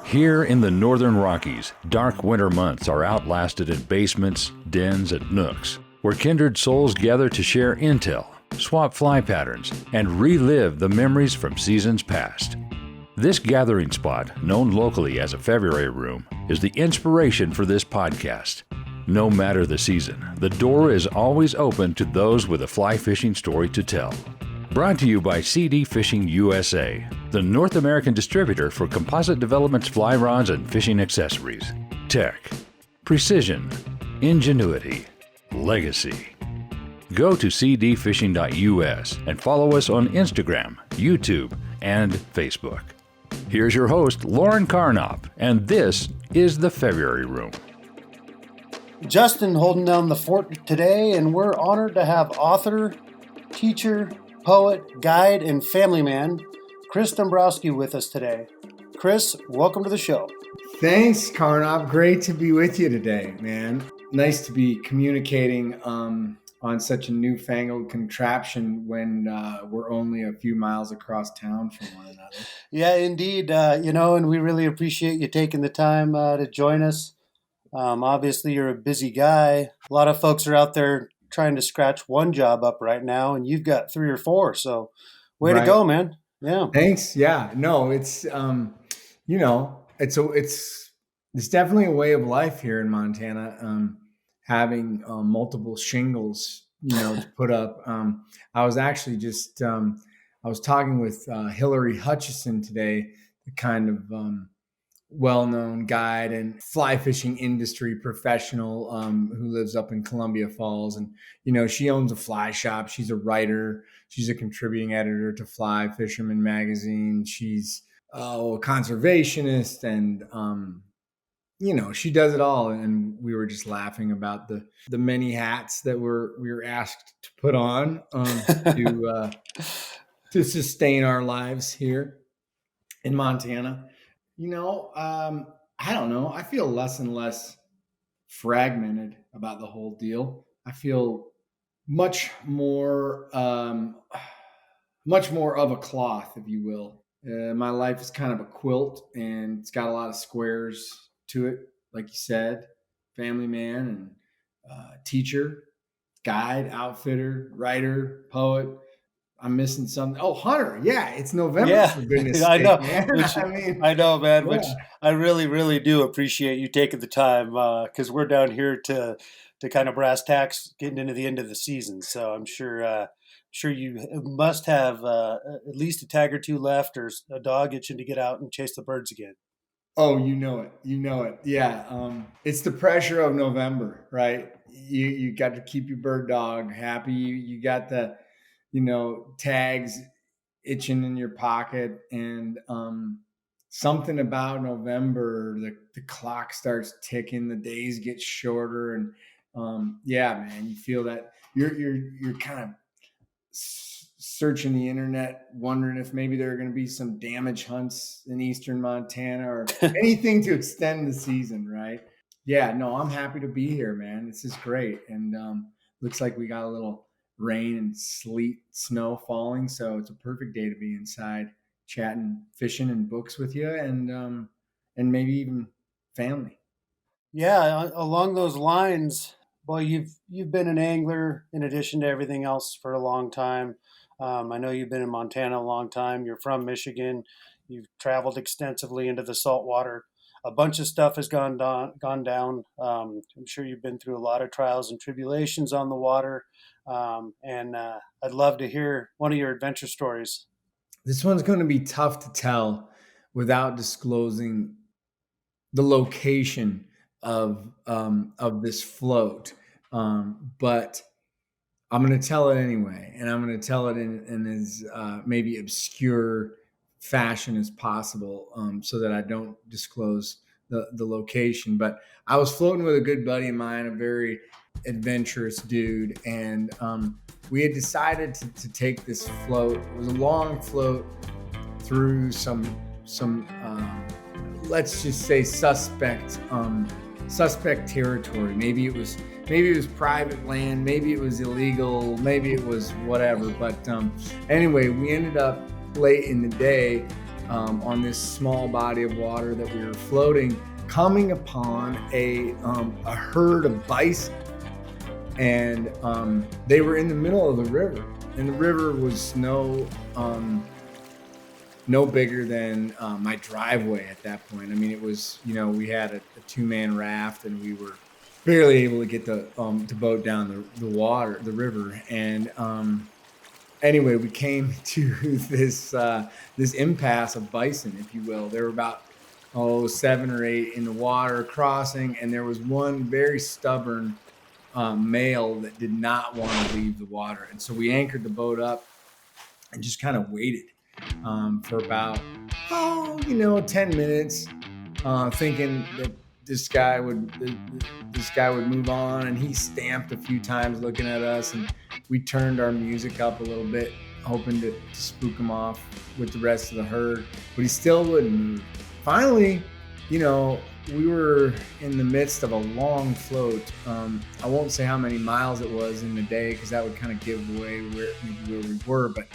Here in the northern Rockies, dark winter months are outlasted in basements, dens, and nooks, where kindred souls gather to share intel, swap fly patterns, and relive the memories from seasons past. This gathering spot, known locally as a February room, is the inspiration for this podcast. No matter the season, the door is always open to those with a fly fishing story to tell. Brought to you by CD Fishing USA, the North American distributor for Composite Development's fly rods and fishing accessories. Tech, precision, ingenuity, legacy. Go to cdfishing.us and follow us on Instagram, YouTube, and Facebook. Here's your host, Lauren Carnop, and this is the February Room. Justin holding down the fort today, and we're honored to have author, teacher, poet, guide, and family man, Chris Dombrowski with us today. Chris, welcome to the show. Thanks, Carnop. Great to be with you today, man. Nice to be communicating on such a newfangled contraption when we're only a few miles across town from one another. Yeah, indeed. And we really appreciate you taking the time to join us. Obviously, you're a busy guy. A lot of folks are out there trying to scratch one job up right now, and you've got 3 or 4. So way to go, man. Yeah. Thanks. Yeah. No, it's, it's definitely a way of life here in Montana. Having multiple shingles, to put up. I was actually I was talking with Hillary Hutchison today, the kind of well-known guide and fly fishing industry professional who lives up in Columbia Falls. And, she owns a fly shop. She's a writer. She's a contributing editor to Fly Fisherman magazine. She's a conservationist and, she does it all. And we were just laughing about the many hats that we were asked to put on to sustain our lives here in Montana. I don't know. I feel less and less fragmented about the whole deal. I feel much more of a cloth, if you will. My life is kind of a quilt, and it's got a lot of squares to it, like you said. Family man and teacher, guide, outfitter, writer, poet. I'm missing something. Oh, hunter. Yeah, it's November. Yeah, for goodness I know. sake, I know, man. Yeah. Which I really, really do appreciate you taking the time because we're down here to kind of brass tacks, getting into the end of the season. So I'm sure you must have at least a tag or 2 left, or a dog itching to get out and chase the birds again. Oh, you know it. Yeah. It's the pressure of November, right? You got to keep your bird dog happy. You got the tags itching in your pocket, and something about November, the clock starts ticking, the days get shorter, and man, you feel that you're kind of searching the internet, wondering if maybe there are going to be some damage hunts in eastern Montana or anything to extend the season, right? Yeah, no, I'm happy to be here, man. This is great, and looks like we got a little rain and sleet, snow falling, so it's a perfect day to be inside chatting, fishing, and books with you, and maybe even family. Yeah, along those lines. Well, you've been an angler in addition to everything else for a long time. I know you've been in Montana a long time. You're from Michigan. You've traveled extensively into the saltwater. A bunch of stuff has gone down. I'm sure you've been through a lot of trials and tribulations on the water. And I'd love to hear one of your adventure stories. This one's going to be tough to tell without disclosing the location of this float. But I'm going to tell it anyway, and I'm going to tell it in as maybe obscure fashion as possible, so that I don't disclose the location. But I was floating with a good buddy of mine, a very adventurous dude, and we had decided to take this float. It was a long float through some let's just say suspect territory. Maybe it was private land, maybe it was illegal, maybe it was whatever. But anyway, we ended up late in the day on this small body of water that we were floating, coming upon a herd of bison. And they were in the middle of the river. And the river was no bigger than my driveway at that point. I mean, it was, we had a 2-man raft, and we were barely able to get the boat down the river. And anyway, we came to this impasse of bison, if you will. There were about 7 or 8 in the water crossing, and there was one very stubborn male that did not want to leave the water. And so we anchored the boat up and just kind of waited for about 10 minutes, thinking that this guy would move on. And he stamped a few times looking at us, and we turned our music up a little bit, hoping to spook him off with the rest of the herd, but he still wouldn't move. Finally, we were in the midst of a long float. I won't say how many miles it was in the day, because that would kind of give away where we were, but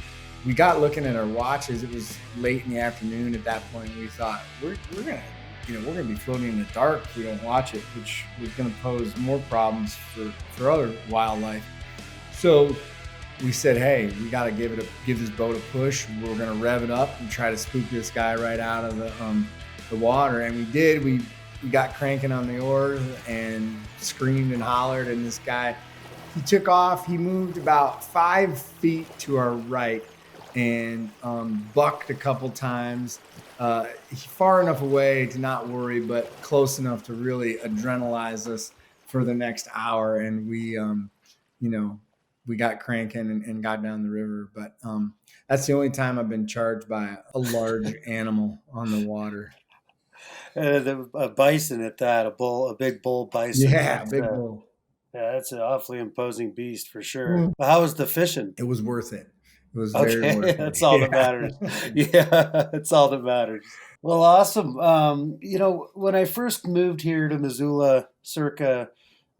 we got looking at our watches. It was late in the afternoon at that point, and we thought we're gonna be floating in the dark if we don't watch it, which was gonna pose more problems for other wildlife. So we said, hey, we got to give this boat a push. We're gonna rev it up and try to spook this guy right out of the water. And we did. We got cranking on the oars and screamed and hollered, and this guy, he took off. He moved about 5 feet to our right and bucked a couple times, far enough away to not worry, but close enough to really adrenalize us for the next hour. And we got cranking and got down the river. But that's the only time I've been charged by a large animal on the water. A bison at that, a big bull bison. Yeah, big bull. Yeah, that's an awfully imposing beast for sure. But how was the fishing? It was worth it. It was very worth it. That's all that matters. Yeah, that's all that matters. Well, awesome. When I first moved here to Missoula circa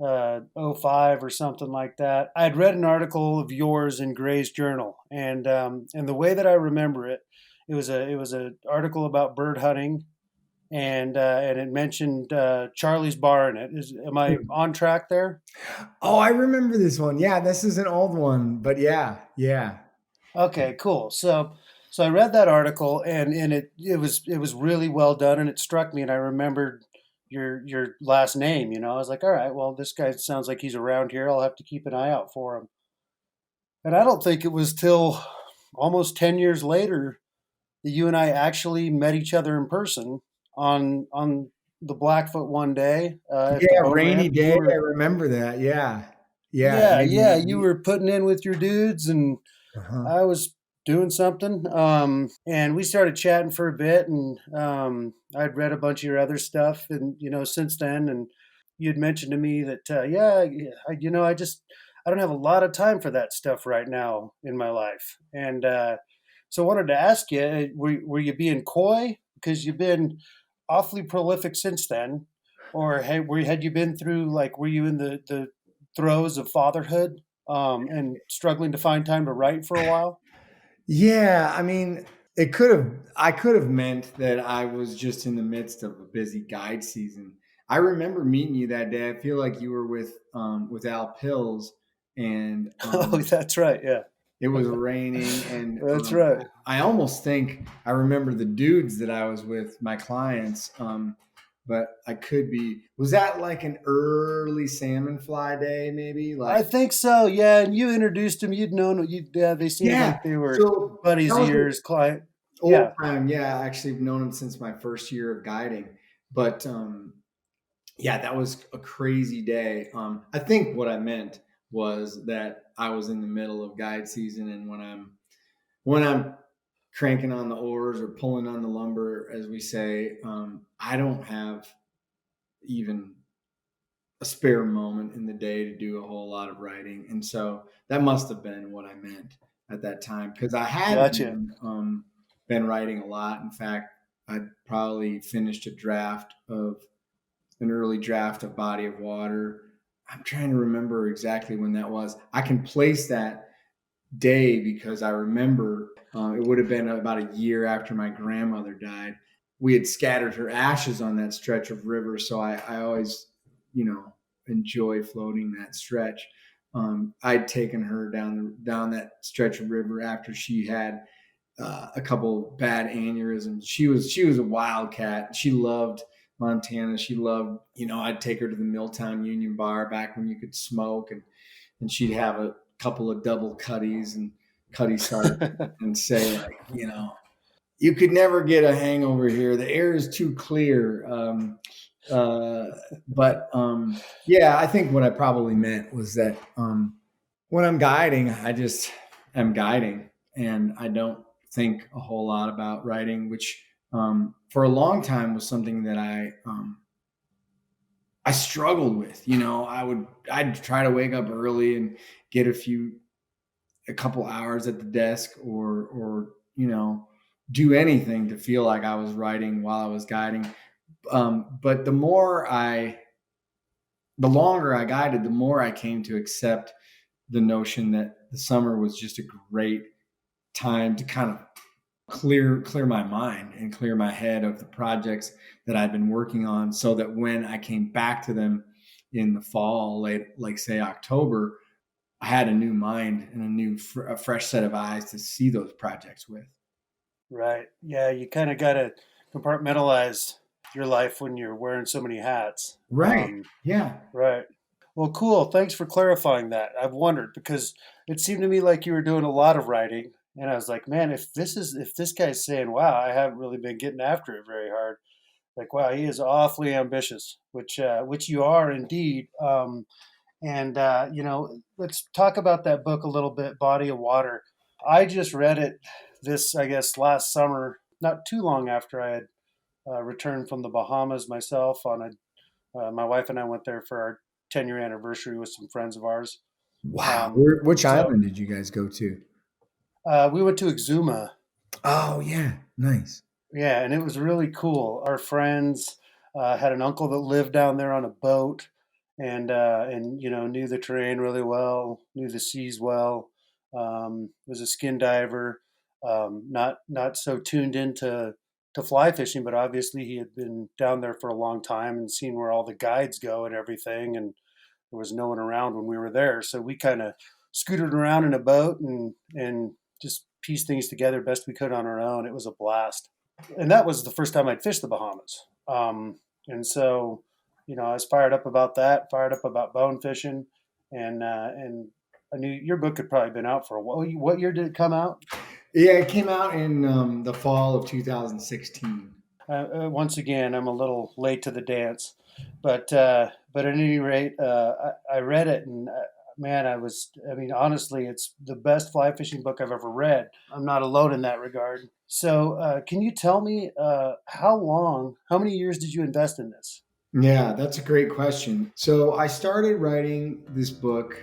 05 or something like that, I'd read an article of yours in Gray's Journal, and the way that I remember it, it was an article about bird hunting, and it mentioned Charlie's Bar in it. Am I on track there? Oh, I remember this one. Yeah, this is an old one, but yeah. Okay, cool. So I read that article, and it was really well done, and it struck me, and I remembered your last name. I was like, all right, well, this guy sounds like he's around here. I'll have to keep an eye out for him. And I don't think it was till almost 10 years later that you and I actually met each other in person on the Blackfoot one day. Rainy day. I remember that. Yeah. You were putting in with your dudes, and I was doing something. And we started chatting for a bit, and I'd read a bunch of your other stuff, and since then, and you'd mentioned to me that I don't have a lot of time for that stuff right now in my life, and so I wanted to ask you, were you being coy because you've been awfully prolific since then, or had you been through, like, were you in the throes of fatherhood and struggling to find time to write for a while? Yeah, I mean, I could have meant that I was just in the midst of a busy guide season. I remember meeting you that day. I feel like you were with Al Pills, and oh, that's right. Yeah, it was raining, and that's right. I almost think I remember the dudes that I was with, my clients. But I could be. Was that like an early salmon fly day, maybe? I think so. Yeah, and you introduced them. You'd known. They seemed like they were buddies of yours, client. Old time. Yeah, actually, I've known them since my first year of guiding. But that was a crazy day. I think what I meant was that I was in the middle of guide season, and when I'm cranking on the oars or pulling on the lumber, as we say, I don't have even a spare moment in the day to do a whole lot of writing. And so that must have been what I meant at that time, because I had been writing a lot. In fact, I'd probably finished an early draft of Body of Water. I'm trying to remember exactly when that was. I can place that day because I remember it would have been about a year after my grandmother died. We had scattered her ashes on that stretch of river. So I always, enjoy floating that stretch. I'd taken her down that stretch of river after she had a couple bad aneurysms. She was a wildcat. She loved Montana. She loved, I'd take her to the Milltown Union Bar back when you could smoke, and she'd have a couple of double cutties and cutty sark and say, like, you could never get a hangover here. The air is too clear. Yeah, I think what I probably meant was that when I'm guiding, I just am guiding, and I don't think a whole lot about writing, which for a long time was something that I struggled with. I'd try to wake up early and get a couple hours at the desk, or do anything to feel like I was writing while I was guiding. But the longer I guided, the more I came to accept the notion that the summer was just a great time to kind of clear my mind and clear my head of the projects that I'd been working on, so that when I came back to them in the fall, like say October, I had a new mind and a fresh set of eyes to see those projects with. Right. Yeah, you kind of got to compartmentalize your life when you're wearing so many hats. Right. Yeah. Right. Well, cool. Thanks for clarifying that. I've wondered because it seemed to me like you were doing a lot of writing, and I was like, man, if this guy's saying, "Wow, I haven't really been getting after it very hard," like, wow, he is awfully ambitious, which you are indeed. And let's talk about that book a little bit, Body of Water. I just read it I guess, last summer, not too long after I had returned from the Bahamas myself. My wife and I went there for our 10-year anniversary with some friends of ours. Wow. Um, Which so island did you guys go to? we went to Exuma. Oh, yeah. Nice. Yeah, and it was really cool. Our friends had an uncle that lived down there on a boat, and knew the terrain really well, knew the seas well. Was a skin diver, not so tuned into to fly fishing, but obviously he had been down there for a long time and seen where all the guides go and everything. And there was no one around when we were there, so we kind of scooted around in a boat and just pieced things together best we could on our own. It was a blast, and that was the first time I'd fished the Bahamas. And so, I was fired up about that, fired up about bone fishing, and I knew your book had probably been out for a while. What year did it come out? Yeah, it came out in the fall of 2016. Once again, I'm a little late to the dance, but at any rate, I read it, and man, I mean, honestly, it's the best fly fishing book I've ever read. I'm not alone in that regard. So, can you tell me how many years did you invest in this? Yeah, that's a great question. So I started writing this book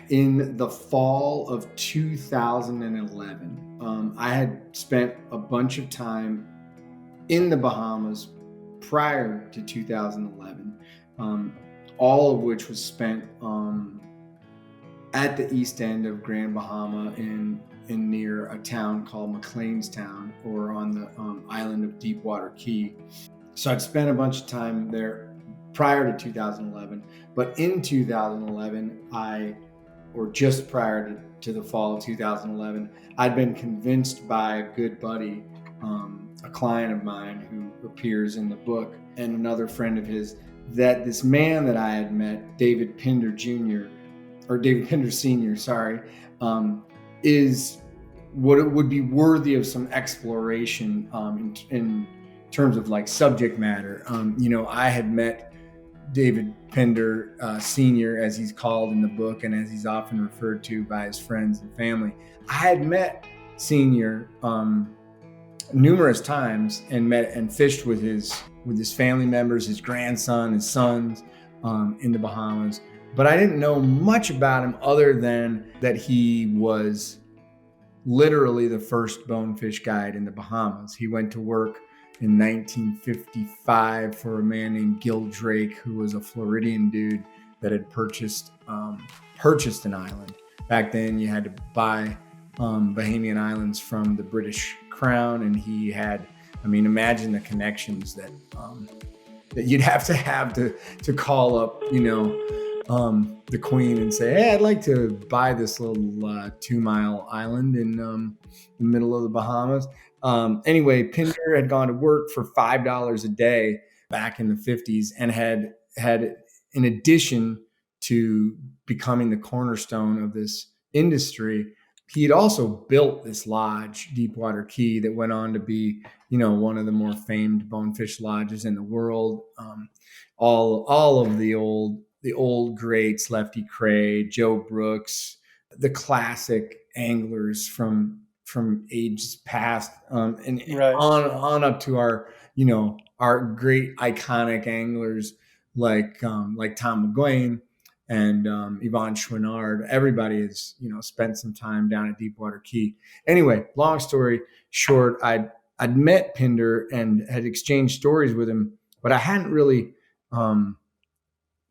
in the fall of 2011. I had spent a bunch of time in the Bahamas prior to 2011, all of which was spent at the east end of Grand Bahama in near a town called McLeanstown, or on the island of Deepwater Key. So I'd spent a bunch of time there prior to 2011, but in 2011, or just prior to the fall of 2011, I'd been convinced by a good buddy, a client of mine who appears in the book, and another friend of his, that this man that I had met, David Pinder Jr., or David Pinder Sr., sorry, is what it would be worthy of some exploration in terms of like subject matter. I had met David Pinder Sr., as he's called in the book, and as he's often referred to by his friends and family. I had met Sr. Numerous times and fished with his family members, his grandson, his sons, in the Bahamas. But I didn't know much about him other than that he was literally the first bonefish guide in the Bahamas. He went to work in 1955 for a man named Gil Drake, who was a Floridian dude that had purchased an island. back then you had to buy Bahamian Islands from the British Crown, and he had, I mean, imagine the connections that you'd have to call up, the Queen and say, hey, I'd like to buy this little 2-mile island in the middle of the Bahamas. Anyway, Pinder had gone to work for $5 a day back in the 50s and had, in addition to becoming the cornerstone of this industry, he had also built this lodge, Deepwater Key, that went on to be, one of the more famed bonefish lodges in the world. All of the old greats, Lefty Kreh, Joe Brooks, the classic anglers from ages past, and Right. on up to our great iconic anglers like Tom McGuane and Yvonne Chouinard. Everybody has spent some time down at Deepwater Key. Anyway, long story short, I'd met Pinder and had exchanged stories with him, but I hadn't really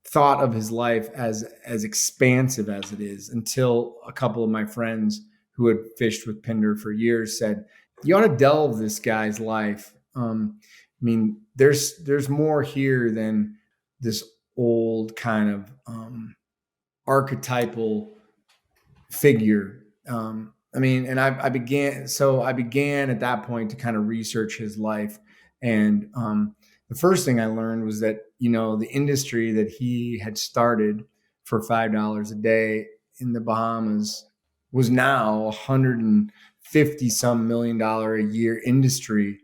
thought of his life as expansive as it is until a couple of my friends who had fished with Pinder for years said, you ought to delve this guy's life. I mean, there's more here than this old kind of archetypal figure. And I began at that point to kind of research his life. And the first thing I learned was that, the industry that he had started for $5 a day in the Bahamas was now $150 some million a year industry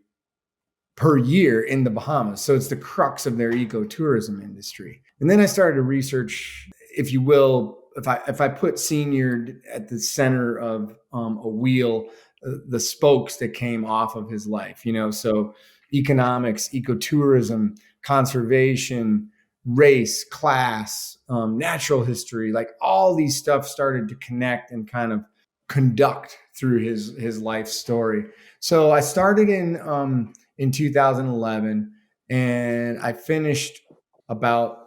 per year in the Bahamas. So it's the crux of their ecotourism industry. And then I started to research, if you will, if I put Senior at the center of a wheel, the spokes that came off of his life, so economics, ecotourism, conservation, race, class, natural history, like all these stuff started to connect and kind of conduct through his life story. So I started in 2011, and I finished about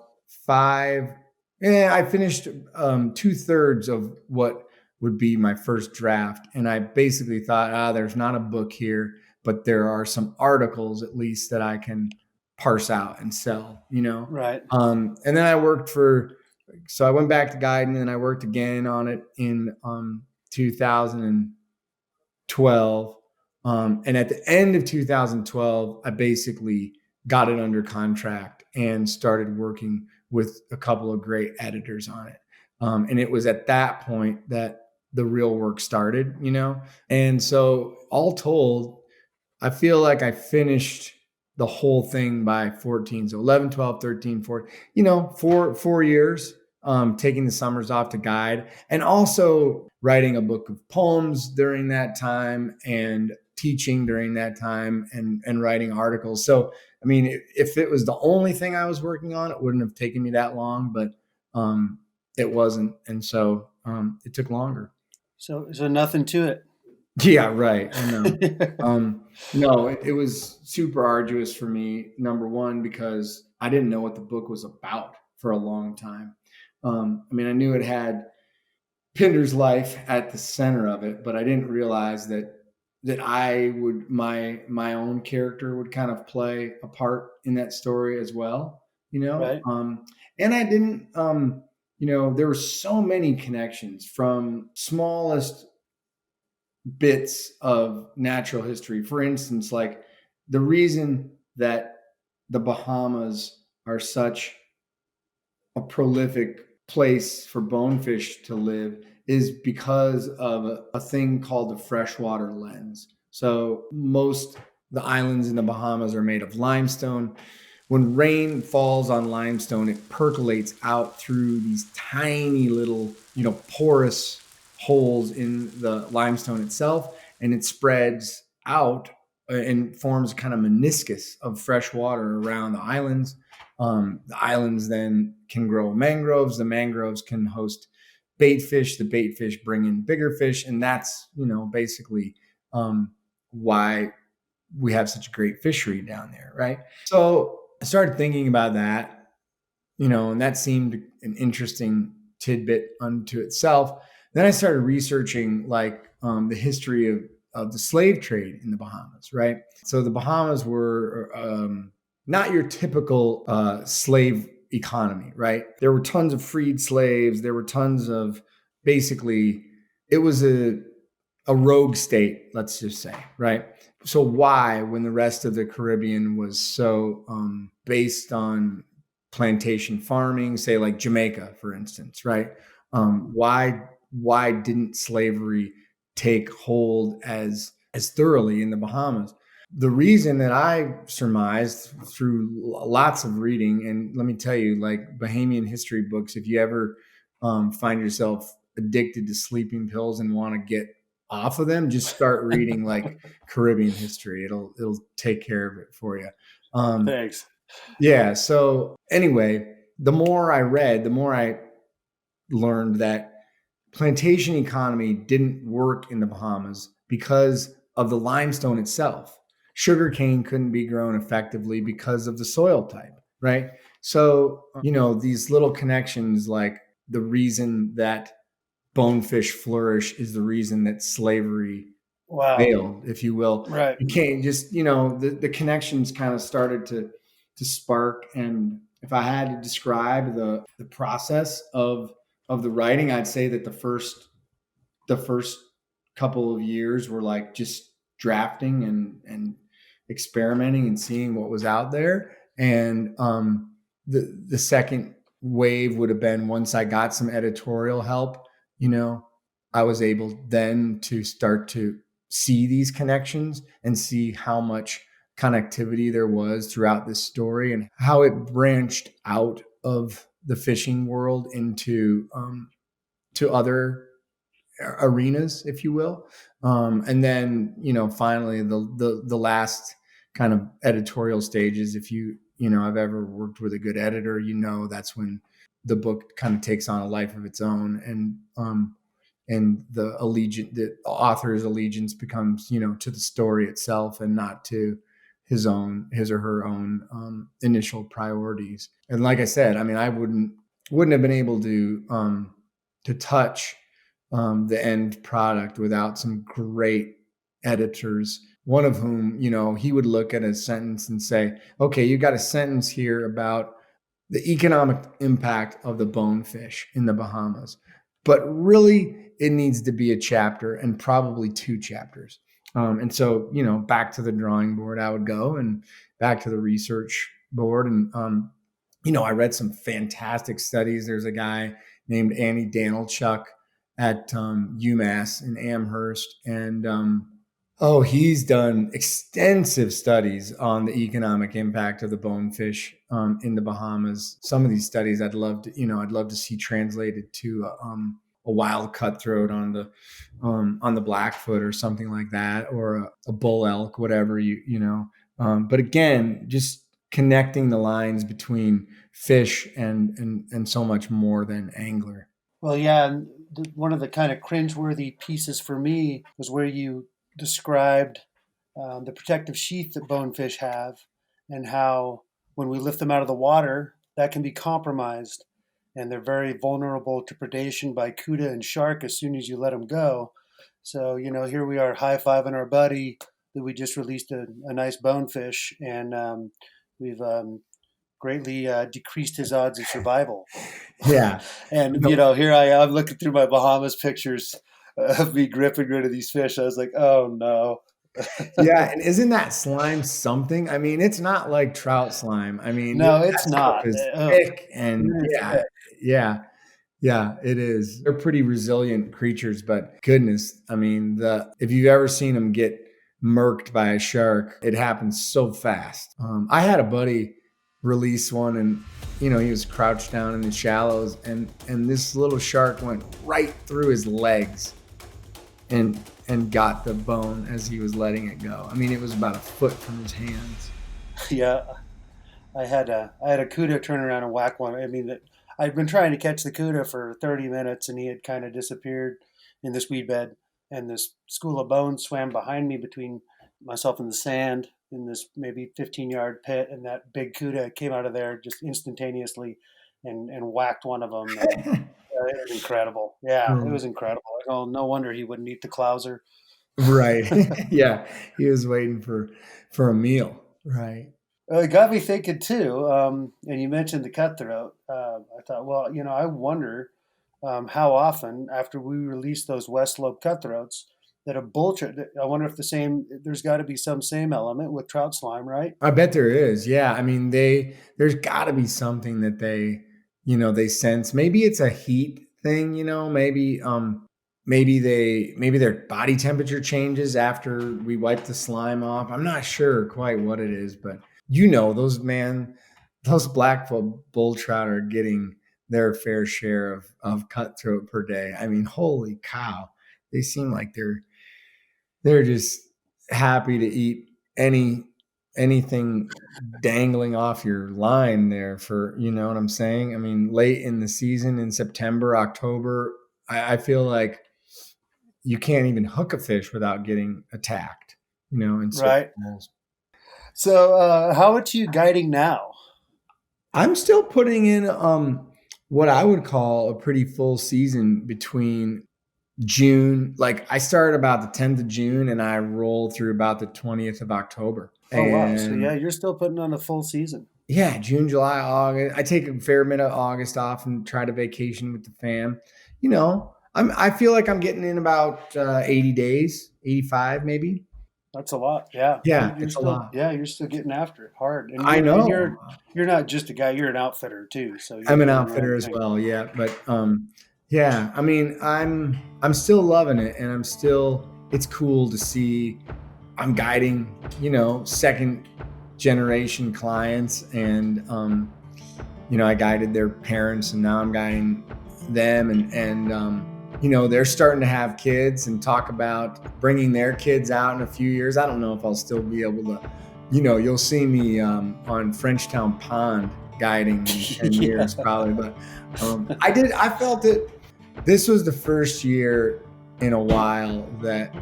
I finished 2/3 of what would be my first draft. And I basically thought, there's not a book here, but there are some articles at least that I can parse out and sell, Right. And then I so I went back to guiding, and I worked again on it in 2012. And at the end of 2012, I basically got it under contract and started working with a couple of great editors on it. And it was at that point that the real work started, And so all told, I feel like I finished the whole thing by 14. So 11, 12, 13, 14, 4 years, taking the summers off to guide, and also writing a book of poems during that time, and teaching during that time, and writing articles. So, I mean, if it was the only thing I was working on, it wouldn't have taken me that long, but it wasn't. And so it took longer. So nothing to it. Yeah, right. I know. No, it was super arduous for me. Number one, because I didn't know what the book was about for a long time. I knew it had Pinder's life at the center of it, but I didn't realize that my own character would kind of play a part in that story as well, Right. And I didn't, there were so many connections from smallest bits of natural history. For instance, like the reason that the Bahamas are such a prolific place for bonefish to live is because of a thing called the freshwater lens. So the islands in the Bahamas are made of limestone. When rain falls on limestone, it percolates out through these tiny little, porous holes in the limestone itself, and it spreads out and forms kind of meniscus of fresh water around the islands. The islands then can grow mangroves. The mangroves can host bait fish. The bait fish bring in bigger fish, and that's basically why we have such a great fishery down there, right? So I started thinking about that, and that seemed an interesting tidbit unto itself. Then I started researching like the history of the slave trade in the Bahamas, right? So the Bahamas were not your typical slave economy, right? There were tons of freed slaves. There were tons of basically, it was a rogue state, let's just say, right? So why, when the rest of the Caribbean was so based on plantation farming, say like Jamaica, for instance, right? Why didn't slavery take hold as thoroughly in the Bahamas? The reason that I surmised through lots of reading, and let me tell you, like Bahamian history books, if you ever find yourself addicted to sleeping pills and want to get off of them, just start reading like Caribbean history. It'll take care of it for you. Thanks. Yeah. So anyway, the more I read, the more I learned that plantation economy didn't work in the Bahamas because of the limestone itself. Sugarcane couldn't be grown effectively because of the soil type, right? So, these little connections, like the reason that bonefish flourish is the reason that slavery failed, if you will. Right. You can't just, the connections kind of started to spark. And if I had to describe the process of the writing, I'd say that the first couple of years were like just drafting and experimenting and seeing what was out there. And the second wave would have been once I got some editorial help, I was able then to start to see these connections and see how much connectivity there was throughout this story and how it branched out of the fishing world into to other arenas, if you will. And then, finally the last kind of editorial stages, if I've ever worked with a good editor, that's when the book kind of takes on a life of its own. And the author's allegiance becomes, to the story itself and not to his or her own initial priorities. And like I said, I mean, I wouldn't have been able to touch the end product without some great editors, one of whom, he would look at a sentence and say, okay, you got a sentence here about the economic impact of the bonefish in the Bahamas, but really it needs to be a chapter and probably 2 chapters. And so, back to the drawing board I would go, and back to the research board. And, I read some fantastic studies. There's a guy named Andy Danilchuk at UMass in Amherst. And he's done extensive studies on the economic impact of the bonefish in the Bahamas. Some of these studies I'd love to see translated to a wild cutthroat on the Blackfoot or something like that, or a bull elk, whatever But again, just connecting the lines between fish and so much more than angler. Well, yeah, and one of the kind of cringeworthy pieces for me was where you described the protective sheath that bonefish have, and how when we lift them out of the water, that can be compromised, and they're very vulnerable to predation by Cuda and shark as soon as you let them go. So, here we are high-fiving our buddy that we just released a nice bonefish, and we've greatly decreased his odds of survival. Yeah. And, here I am looking through my Bahamas pictures of me gripping rid of these fish. I was like, oh no. Yeah. And isn't that slime something? I mean, it's not like trout slime. I mean, No, that it's stuff not. is Oh, thick and it is yeah, thick. yeah. Yeah, it is. They're pretty resilient creatures, but goodness, I mean, if you've ever seen them get murked by a shark, it happens so fast. I had a buddy release one, and he was crouched down in the shallows, and this little shark went right through his legs and got the bone as he was letting it go. I mean, it was about a foot from his hands. Yeah, I had a Cuda turn around and whack one. I mean, I'd been trying to catch the Cuda for 30 minutes, and he had kind of disappeared in this weed bed. And this school of bones swam behind me between myself and the sand in this maybe 15-yard pit, and that big Cuda came out of there just instantaneously and whacked one of them. It was incredible. Yeah, it Mm. was incredible. Oh, no wonder he wouldn't eat the clouser. Right. Yeah. He was waiting for a meal. Right. It got me thinking too. And you mentioned the cutthroat. I thought, well, I wonder how often after we release those West Slope cutthroats that a bull trout. I wonder if the same. There's got to be some same element with trout slime, right? I bet there is. Yeah. I mean, there's got to be something that they sense. Maybe it's a heat thing, maybe their body temperature changes after we wipe the slime off. I'm not sure quite what it is, but those Blackfoot bull trout are getting their fair share of cutthroat per day. I mean, holy cow. They seem like they're just happy to eat anything dangling off your line there, for you know what I'm saying. I mean, late in the season, in September, October, I feel like you can't even hook a fish without getting attacked, in certain Right. holes. So, how are you guiding now? I'm still putting in what I would call a pretty full season between June. Like, I started about the 10th of June and I roll through about the 20th of October. Oh, wow. So, yeah, And you're still putting on a full season. yeah, June, July, August. I take a fair bit of August off and try to vacation with the fam. I feel like I'm getting in about 80 days, 85 maybe. That's a lot. Yeah, Yeah, it's a lot. you're still getting after it hard, and I know. you're not just a guy. You're an outfitter too. So you're I'm an doing your own outfitter as thing. well, yeah. But yeah, I mean, I'm still loving it, and it's cool to see I'm guiding, second generation clients, and I guided their parents, and now I'm guiding them, and they're starting to have kids and talk about bringing their kids out in a few years. I don't know if I'll still be able to, you'll see me on Frenchtown Pond guiding in 10 Yeah. years probably, but I felt that this was the first year in a while that,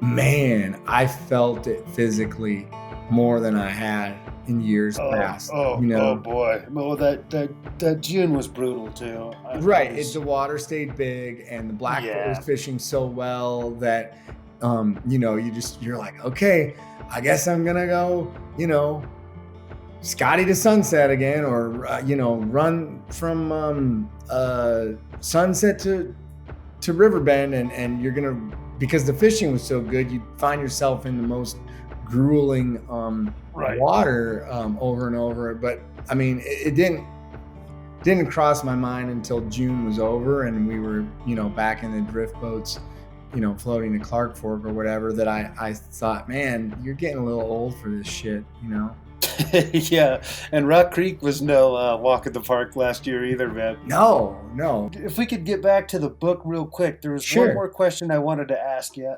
man, I felt it physically more than I had in years past. Oh boy. Well, that June was brutal too. Right. The water stayed big, and the Blackfoot was Yeah. fishing so well that, you're like, okay, I guess I'm going to go, Scotty to Sunset again, or, run from Sunset to Riverbend, and you're going to, because the fishing was so good, you find yourself in the most grueling Right. water over and over. But I mean, it didn't cross my mind until June was over and we were, back in the drift boats, floating to Clark Fork or whatever, that I thought, man, you're getting a little old for this shit. Yeah, and Rock Creek was no walk in the park last year either, man. No. If we could get back to the book real quick, there was Sure. one more question I wanted to ask you.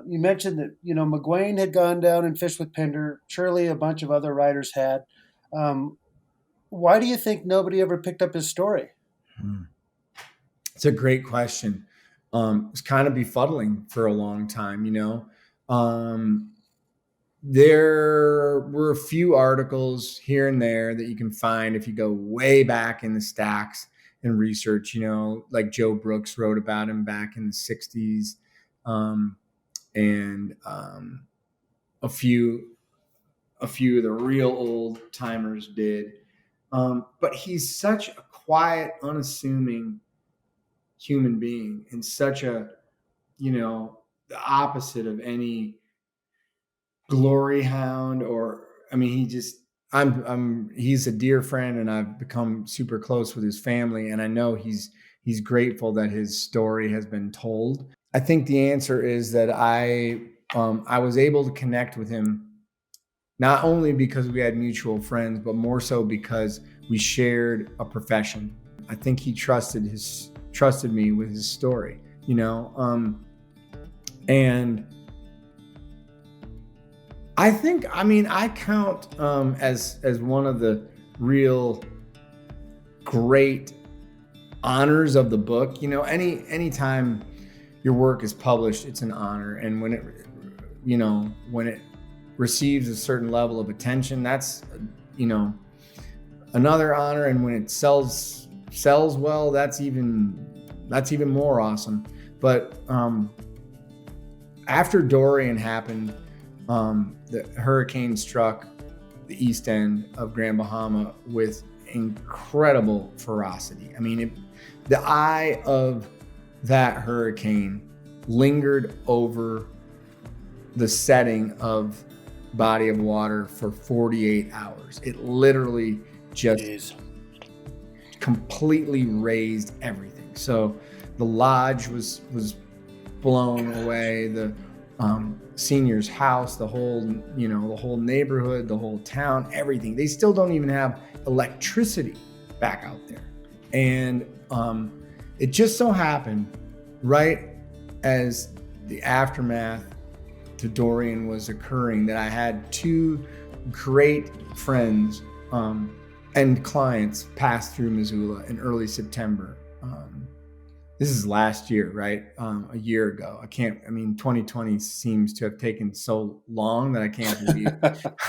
You mentioned that McGuane had gone down and fished with Pinder. Surely a bunch of other writers had. Why do you think nobody ever picked up his story? It's a great question. It's kind of befuddling for a long time, There were a few articles here and there that you can find if you go way back in the stacks and research, like Joe Brooks wrote about him back in the 60s. And a few of the real old timers did. But he's such a quiet, unassuming human being, and such a, the opposite of any glory hound, or, I mean, he's a dear friend, and I've become super close with his family. And I know he's grateful that his story has been told. I think the answer is that I was able to connect with him, not only because we had mutual friends, but more so because we shared a profession. I think he trusted me with his story, and I think, I count as one of the real great honors of the book. Anytime your work is published, it's an honor, and when it receives a certain level of attention, that's another honor. And when it sells sells well, that's even more awesome. But after Dorian happened, the hurricane struck the east end of Grand Bahama with incredible ferocity. I mean, the eye of that hurricane lingered over the setting of body of water for 48 hours. It literally just completely razed everything. So the lodge was blown away, the senior's house, the whole neighborhood, the whole town, everything. They still don't even have electricity back out there. And it just so happened right as the aftermath to Dorian was occurring that I had two great friends and clients pass through Missoula in early September. This is last year, right? A year ago. 2020 seems to have taken so long that I can't believe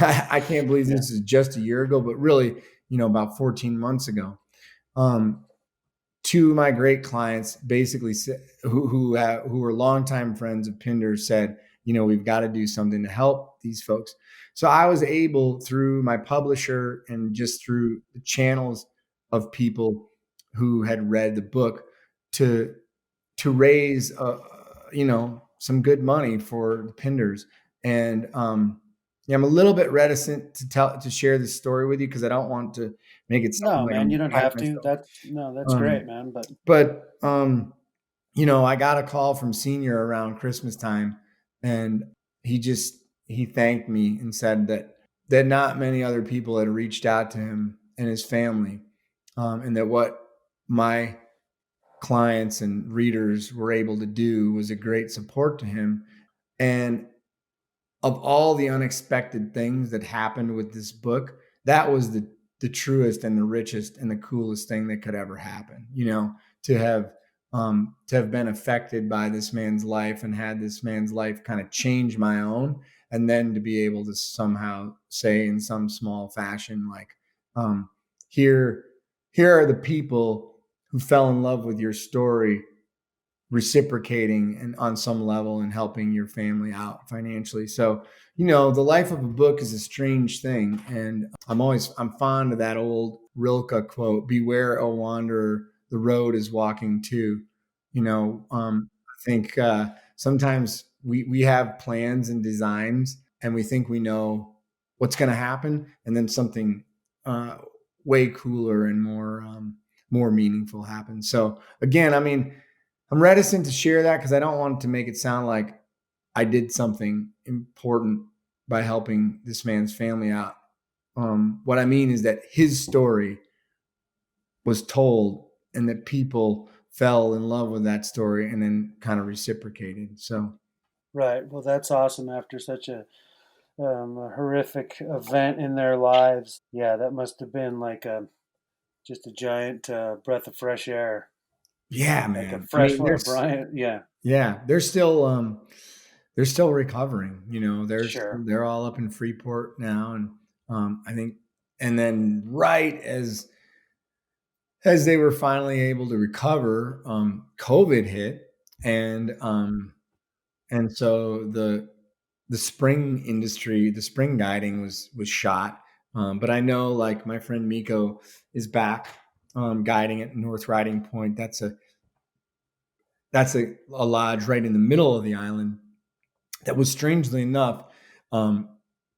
I can't believe this is just a year ago, but really, about 14 months ago. Two of my great clients basically who were longtime friends of Pinder's said, we've got to do something to help these folks. So I was able, through my publisher and just through the channels of people who had read the book, to raise some good money for the Pinders. And I'm a little bit reticent to share this story with you because I don't want to make it sound like man, you don't have to. myself. That's great, man. But I got a call from Senior around Christmas time, and he thanked me and said that not many other people had reached out to him and his family, and that what my clients and readers were able to do was a great support to him. And of all the unexpected things that happened with this book, that was the truest and the richest and the coolest thing that could ever happen, to have been affected by this man's life and had this man's life kind of change my own. And then to be able to somehow say in some small fashion, like, here are the people who fell in love with your story, reciprocating and on some level and helping your family out financially. So, the life of a book is a strange thing. And I'm fond of that old Rilke quote, beware, O wanderer, the road is walking too. I think sometimes we have plans and designs and we think we know what's going to happen. And then something way cooler and more meaningful happens. So again, I'm reticent to share that because I don't want to make it sound like I did something important by helping this man's family out. What I mean is that his story was told and that people fell in love with that story and then kind of reciprocated. So, right. Well, that's awesome after such a horrific event in their lives. Yeah, that must have been like just a giant breath of fresh air. Yeah, Like a man. fresh one, Brian. Yeah. Yeah, they're still recovering. Sure. They're all up in Freeport now, and I think, and then right as they were finally able to recover, COVID hit, and so the spring industry, the spring guiding was shot. But I know, like, my friend Miko is back guiding at North Riding Point. That's a lodge right in the middle of the island that was, strangely enough,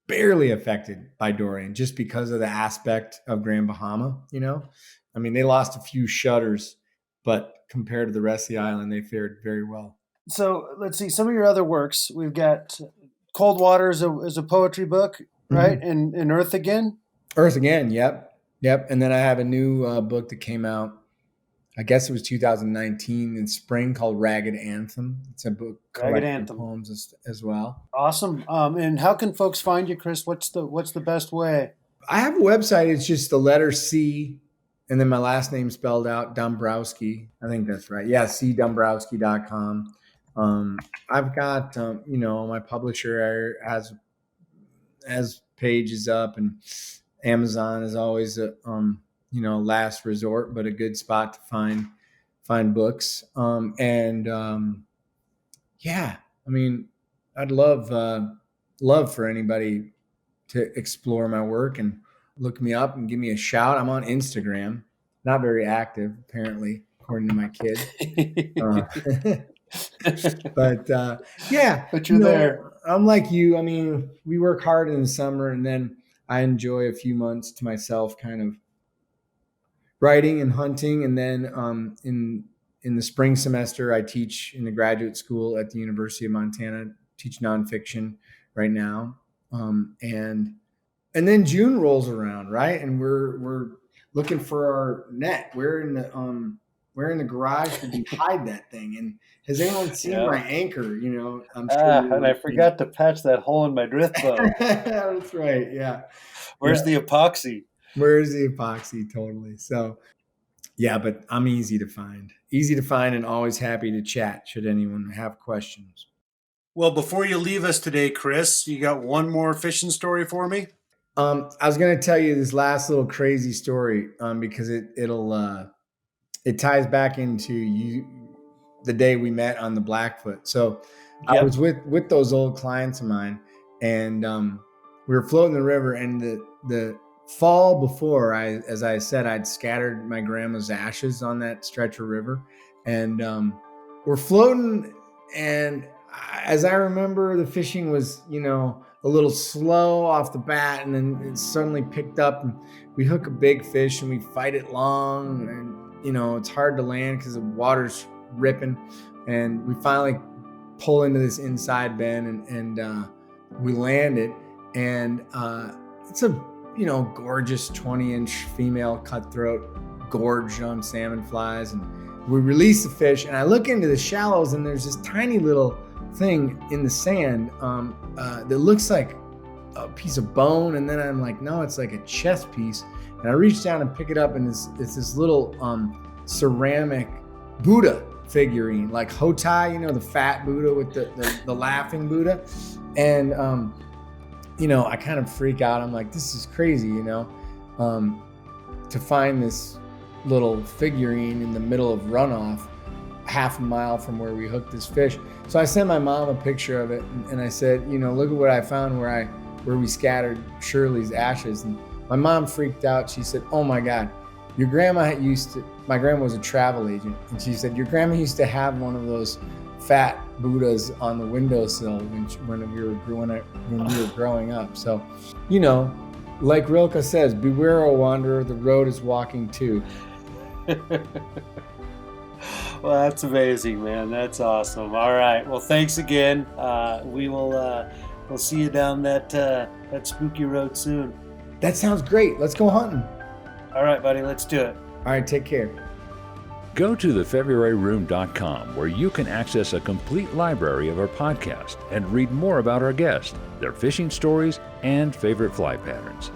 barely affected by Dorian just because of the aspect of Grand Bahama. They lost a few shutters, but compared to the rest of the island, they fared very well. So let's see some of your other works. We've got Cold Water is a poetry book, right? Mm-hmm. And Earth Again. Earth Again, yep. And then I have a new book that came out, I guess it was 2019 in spring, called Ragged Anthem. It's a book collection of poems as well. Awesome. And how can folks find you, Chris? What's the best way? I have a website. It's just the letter C and then my last name spelled out, Dombrowski. I think that's right. Yeah, cdombrowski.com. I've got, my publisher has pages up, and Amazon is always last resort, but a good spot to find books. Yeah, I mean, I'd love for anybody to explore my work and look me up and give me a shout. I'm on Instagram, not very active apparently, according to my kid. But yeah, But you're there. I'm like you. I mean, we work hard in the summer, and then I enjoy a few months to myself, kind of writing and hunting. And then in the spring semester, I teach in the graduate school at the University of Montana. Teach nonfiction right now, and then June rolls around, right? And we're looking for our net. We're in the garage to hide that thing. And has anyone seen my anchor? I'm sure. And I forgot to patch that hole in my drift boat. That's right. Yeah. Where's the epoxy? Where's the epoxy? Totally. So, yeah, but I'm easy to find, and always happy to chat should anyone have questions. Well, before you leave us today, Chris, you got one more fishing story for me? I was going to tell you this last little crazy story because it ties back into the day we met on the Blackfoot. So I was with those old clients of mine, and we were floating the river, and the fall before, as I said, I'd scattered my grandma's ashes on that stretch of river, and we're floating, and as I remember, the fishing was, a little slow off the bat, and then it suddenly picked up, and we hook a big fish and we fight it long, and it's hard to land because the water's ripping, and we finally pull into this inside bend, and we land it, and it's a gorgeous 20-inch female cutthroat gorged on salmon flies, and we release the fish, and I look into the shallows, and there's this tiny little thing in the sand that looks like a piece of bone, and then I'm like, no, it's like a chest piece, and I reach down and pick it up, and it's this little ceramic Buddha figurine, like Hotai, the fat Buddha with the laughing Buddha, and I kind of freak out. I'm like, this is crazy, to find this little figurine in the middle of runoff, half a mile from where we hooked this fish. So I sent my mom a picture of it, and I said, look at what I found where we scattered Shirley's ashes. And my mom freaked out. She said, oh my God, my grandma was a travel agent, and she said, your grandma used to have one of those fat Buddhas on the windowsill when we were growing up. So, like Rilke says, beware, O wanderer, the road is walking too. Well, that's amazing, man. That's awesome. All right. Well, thanks again. We'll see you down that spooky road soon. That sounds great. Let's go hunting. All right, buddy. Let's do it. All right. Take care. Go to thefebruaryroom.com, where you can access a complete library of our podcast and read more about our guests, their fishing stories, and favorite fly patterns.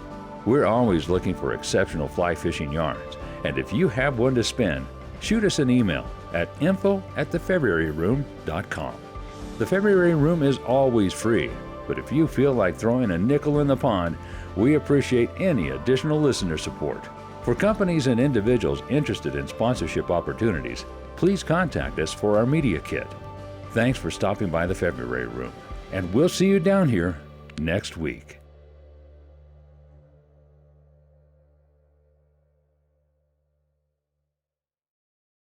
We're always looking for exceptional fly fishing yarns, and if you have one to spin, shoot us an email at info@thefebruaryroom.com. The February Room is always free, but if you feel like throwing a nickel in the pond, we appreciate any additional listener support. For companies and individuals interested in sponsorship opportunities, please contact us for our media kit. Thanks for stopping by the February Room, and we'll see you down here next week.